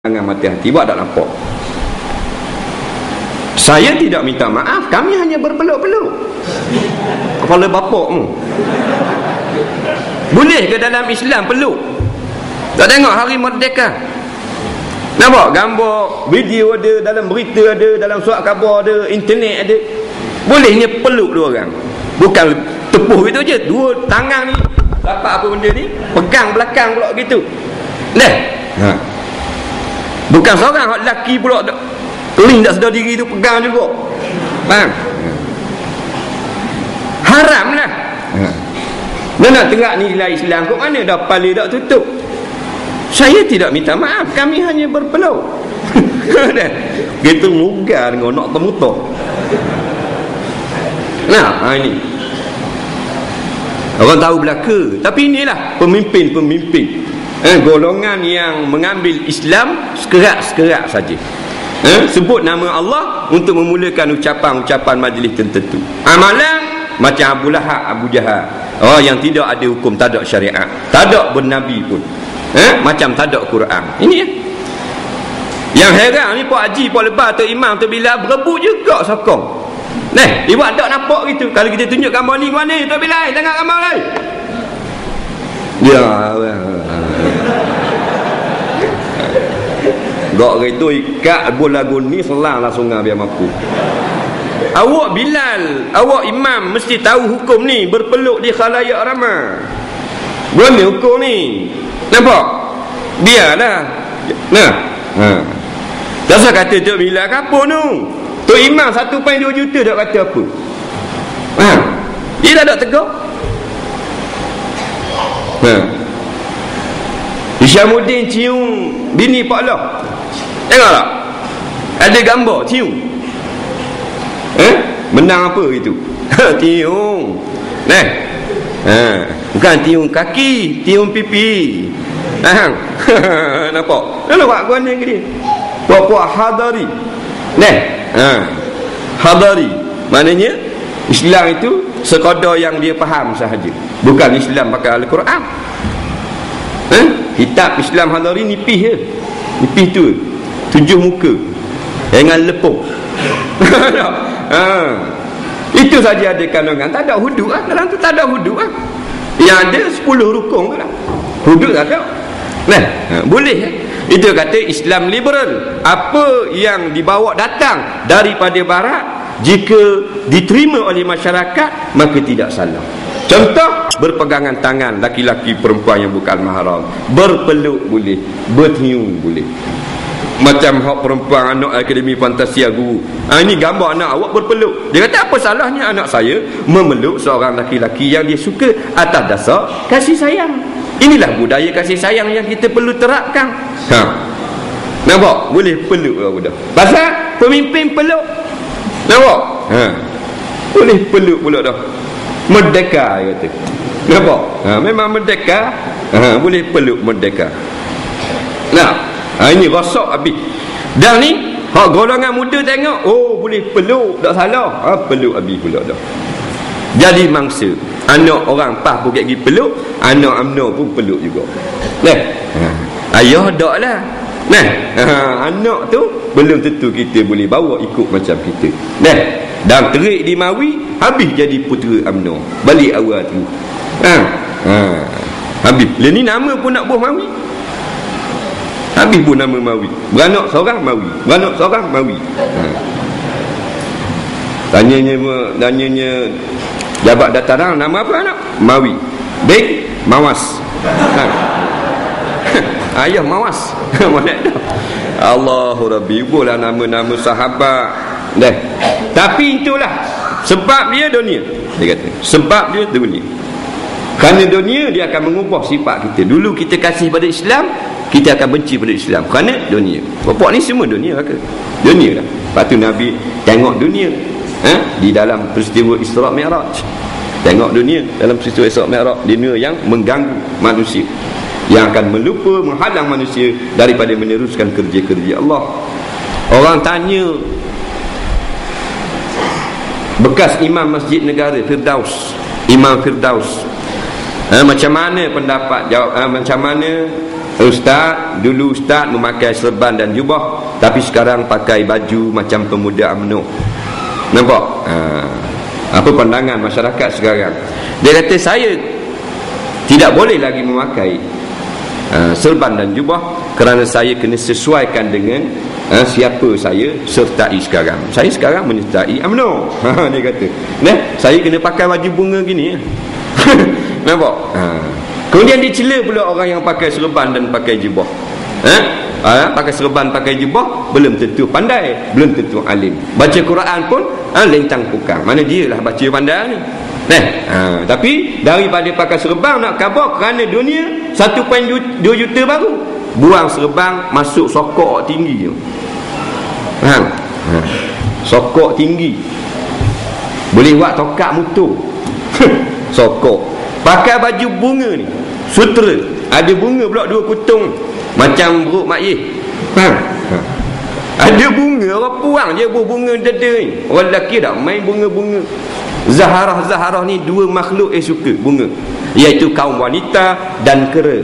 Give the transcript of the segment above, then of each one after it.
Jangan mati hati, buat tak nampak. Saya tidak minta maaf, kami hanya berpeluk-peluk. Kepala bapakmu. Boleh ke dalam Islam peluk? Tak tengok hari merdeka? Nampak gambar, video ada, dalam berita ada, dalam surat khabar ada, internet ada. Bolehnya peluk dua orang. Bukan tepuh itu je, dua tangan ni dapat apa benda ni, pegang belakang pula gitu. Dah. Ha. Bukan seorang hak lelaki pula keling tak sedar diri tu pegang juga. Faham? Haram lah. Nak tengok nilai Islam kat mana dah pala dah tutup. Saya tidak minta maaf, kami hanya berpeluk. Gitu mugar dengan nak temutok. Nah, ini orang tahu belaka. Tapi inilah pemimpin-pemimpin, golongan yang mengambil Islam sekerat-sekerat saja. Sebut nama Allah untuk memulakan ucapan-ucapan majlis tertentu. Amalan macam Abu Lahab, Abu Jahal, yang tidak ada hukum, tak ada syariat, tak ada bernabi pun, macam tak ada Quran. Ini yang heran ni, Pak Haji, Pak Lebar, Tok Imam, Tok Bilal berebut juga sokong. Dia buat tak nampak gitu. Kalau kita tunjuk gambar ni, mana Tok Bilal, tengok gambar lain. Ya, gak itu ikat lagu ni selang lah sungai biar mampu. Awak Bilal, awak Imam mesti tahu hukum ni, berpeluk di khalayak ramai. Berani hukum ni. Nampak? Biarlah. Nah. Tak usah kata Tok Bilal apa tu. Tok Imam 1.2 juta tak kata apa. Dia tak tegak. Isyamuddin cium bini Pak Lah. Tengok tak? Ada gambar cium. Menang apa itu? Tiung. Bukan tiung kaki, tiung pipi. Nampak? Lalu buat kuana ke dia? Puak-puak hadari. Hadari. Maknanya Islam itu sekadar yang dia faham sahaja. Bukan Islam pakai Al-Quran. Kitab Islam hadari nipis je. Nipis tu 7 muka dengan lepung. Itu saja ada kandungan. Tak ada hudud lah. Dalam tu tak ada hudud lah. Yang ada 10 rukun tu lah. Hudud tak ada. Boleh. Itu kata Islam liberal. Apa yang dibawa datang daripada barat, jika diterima oleh masyarakat, maka tidak salah. Contoh, berpegangan tangan laki-laki perempuan yang bukan mahram, berpeluk boleh, bertiung boleh. Macam hak perempuan anak Akademi Fantasia Guru, ini gambar anak awak berpeluk. Dia kata apa salahnya anak saya memeluk seorang laki-laki yang dia suka atas dasar kasih sayang. Inilah budaya kasih sayang yang kita perlu terapkan. Nampak? Boleh peluk lah budak. Pasal pemimpin peluk. Nampak? Boleh peluk pula dah. Merdeka dia kata. Nampak? Memang merdeka. Boleh peluk merdeka. Ini rosak habis. Dan ni hak golongan muda tengok, boleh peluk, tak salah. Peluk habis pula dah. Jadi mangsa. Anak orang PAS pun pergi peluk, anak UMNO pun peluk juga. Ayah tak lah. Anak tu belum tentu kita boleh bawa ikut macam kita. Dan terik di Mawi, habis jadi putera UMNO. Balik awal tu. Habis. Ni nama pun nak buah Mawi. Habis pun nama Mawi. Beranak seorang Mawi, beranak seorang Mawi. Tanyanya jabat dataran, nama apa anak? Mawi. Baik, Mawas. Ayah Mawas. Mana dah? Allahu Rabbi, boleh nama-nama sahabat. Tapi itulah sebab dia dunia. Dia kata, sebab dia dunia. Kerana dunia, dia akan mengubah sifat kita. Dulu kita kasih pada Islam, kita akan benci pada Islam kerana dunia. Bapak ni semua dunia ke? Dunia lah. Lepas tu Nabi tengok dunia di dalam peristiwa Isra' Mi'raj. Tengok dunia dalam peristiwa Isra' Mi'raj, dunia yang mengganggu manusia, yang akan melupa, menghalang manusia daripada meneruskan kerja-kerja Allah. Orang tanya bekas imam Masjid Negara Firdaus, Imam Firdaus, macam mana pendapat, jawab, macam mana Ustaz, dulu ustaz memakai serban dan jubah, tapi sekarang pakai baju macam pemuda UMNO. Nampak? Apa pandangan masyarakat sekarang? Dia kata saya tidak boleh lagi memakai serban dan jubah kerana saya kena sesuaikan dengan siapa saya sertai sekarang. Saya sekarang menyertai UMNO. Dia kata, nah, saya kena pakai baju bunga gini. Nampak? Kemudian dicela pula orang yang pakai serban dan pakai jubah. Pakai serban, pakai jubah, belum tentu pandai, belum tentu alim. Baca Quran pun lentang pukang. Mana dia lah baca pandai ni. Tapi daripada pakai serban nak khabar kerana dunia 1.2 juta baru, buang serban, masuk sokok tinggi je. Sokok tinggi, boleh buat tokak motor. Sokok pakai baju bunga ni, sutera, ada bunga pula 2 kutung macam buruk mak ye. Ada bunga, orang puang je bunga dada ni. Orang lelaki tak main bunga-bunga. Zaharah ni 2 makhluk suka bunga, iaitu kaum wanita dan kera.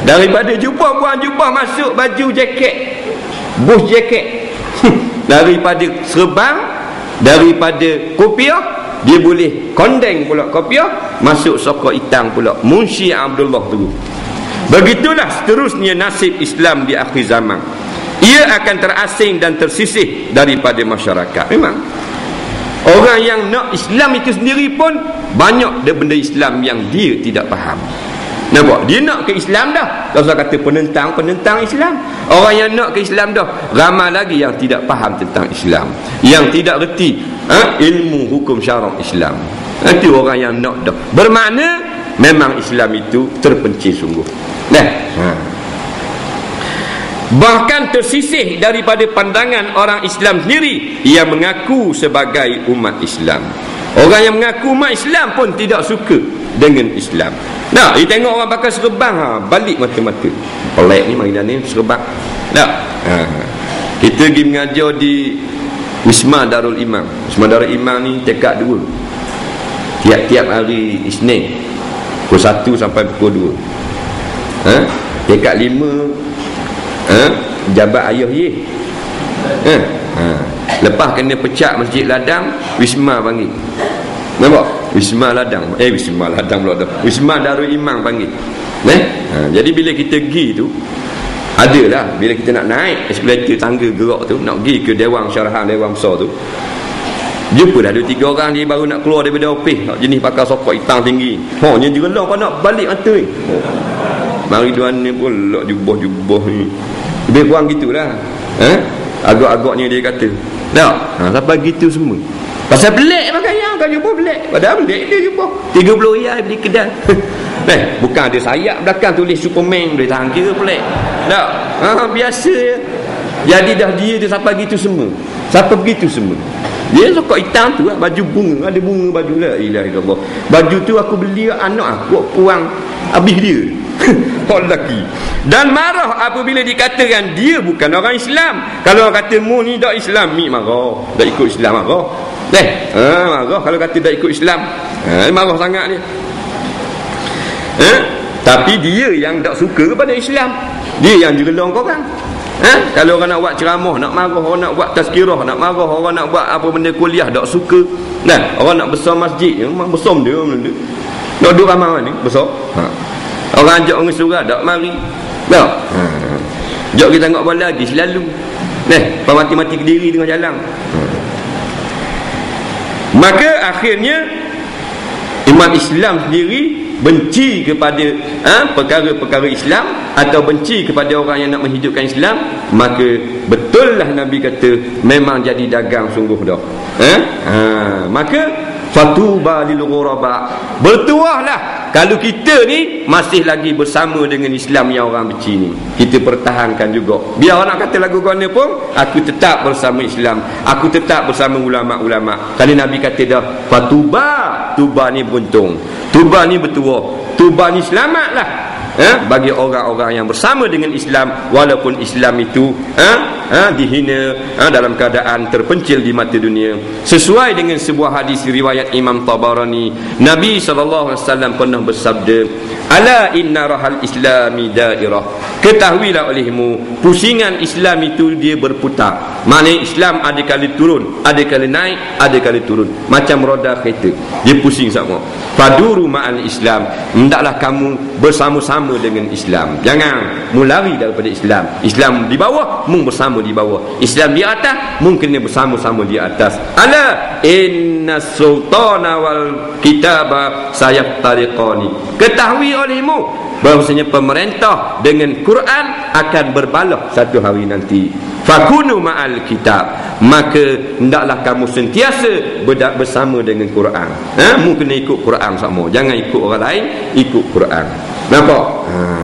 Daripada jubah, buang jubah, masuk baju jaket, bos jaket. Daripada serban, daripada kopiah, dia boleh kondeng pula kopiah, masuk sokok hitam pula. Munshi Abdullah tu. Begitulah seterusnya nasib Islam di akhir zaman. Ia akan terasing dan tersisih daripada masyarakat. Memang orang yang nak Islam itu sendiri pun banyak ada benda Islam yang dia tidak faham. Nampak? Dia nak ke Islam dah, kalau kata penentang Islam. Orang yang nak ke Islam dah, ramai lagi yang tidak faham tentang Islam, yang tidak reti ilmu hukum syarak Islam. Itu orang yang nak dah. Bermakna memang Islam itu terpencil sungguh. Bahkan tersisih daripada pandangan orang Islam sendiri yang mengaku sebagai umat Islam. Orang yang mengaku umat Islam pun tidak suka dengan Islam. Nah, dia tengok orang pakai serban, balik mata-mata. Pelik ni mari ni serban. Kita pergi mengajar di Wisma Darul Imam. Wisma Darul Imam ni tekad 2. Tiap-tiap hari Isnin pukul 1 sampai pukul 2. Tekad 5 jabat ayah ye. Lepas kena pecah Masjid Ladang, Wisma panggil. Nampak? Wisma Ladang. Wisma Ladang pula tu. Wisma Darul Imam panggil. Jadi bila kita pergi tu, adalah bila kita nak naik eskalator tangga gerak tu, nak pergi ke Dewan Syarahan, Dewan besar tu, jumpa dah 2-3 orang dia baru nak keluar daripada ofis, nak jenis pakai sokok hitam tinggi. Dia jerelang kau nak balik mata ni. Mari tuan ni pun lak jubah ni. Lebih kurang gitulah. Agak-agaknya dia kata. Tak? Sampai gitu semua. Pasal pelik pakaian, kan jubah pelik. Padahal pelik dia jubah. 30 riyal beli kedai. Bukan ada sayap belakang tulis Superman, boleh tahan kira pelik. Tak? Biasa je. Jadi dah dia sampai gitu semua. Sampai begitu semua. Dia sokok hitam tu, baju bunga, ada bunga baju la ilaha illallah. Baju tu aku beli anak aku puang habis dia. Orang lelaki. Dan marah apabila dikatakan dia bukan orang Islam. Kalau orang kata mu ni tak Islam, mi marah. Tak ikut Islam marah. Marah kalau kata tak ikut Islam. Marah sangat dia. Tapi dia yang tak suka kepada Islam. Dia yang jerelang korang. Kalau orang nak buat ceramah, nak marah. Orang nak buat tazkirah, nak marah. Orang nak buat apa benda kuliah, tak suka. Orang nak besar masjid, memang besar dia. Nak duduk ramai ni, besar. Orang ajak orang surah, tak mari. Tak? Jok kita tengok bola lagi selalu. Mati-mati ke diri tengah jalan. Maka akhirnya umat Islam sendiri benci kepada perkara-perkara Islam, atau benci kepada orang yang nak menghidupkan Islam. Maka betullah Nabi kata memang jadi dagang sungguh dah. Maka fatuba lil ghuraba, bertuahlah kalau kita ni masih lagi bersama dengan Islam yang orang benci ni. Kita pertahankan juga. Biar orang nak kata lagu mana pun, aku tetap bersama Islam, aku tetap bersama ulama-ulama. Kerana Nabi kata dah, fatuba, tuba ni beruntung, tuba ni bertuah, tuba ni selamatlah. bagi orang-orang yang bersama dengan Islam, walaupun Islam itu dihina, dalam keadaan terpencil di mata dunia. Sesuai dengan sebuah hadis riwayat Imam Tabarani, Nabi SAW pernah bersabda, ala inna rahal islami dairah, ketahuilah olehmu, pusingan Islam itu dia berputar. Maknanya Islam ada kali turun, ada kali naik, ada kali turun, macam roda kereta, dia pusing sama. Faduru ma'al Islam, hendaklah kamu bersama-sama dengan Islam. Jangan mu lari daripada Islam. Islam di bawah, mu bersama di bawah. Islam di atas, mungkin dia bersama-sama di atas. Ala inna sultana wal kitaba sayaftariqani, ketahui olehmu bahawasanya pemerintah dengan Quran akan berbalah satu hari nanti. Fakunu ma'al kitab, maka hendaklah kamu sentiasa bersama dengan Quran. Mungkin ikut Quran sama, jangan ikut orang lain, ikut Quran. Nampak?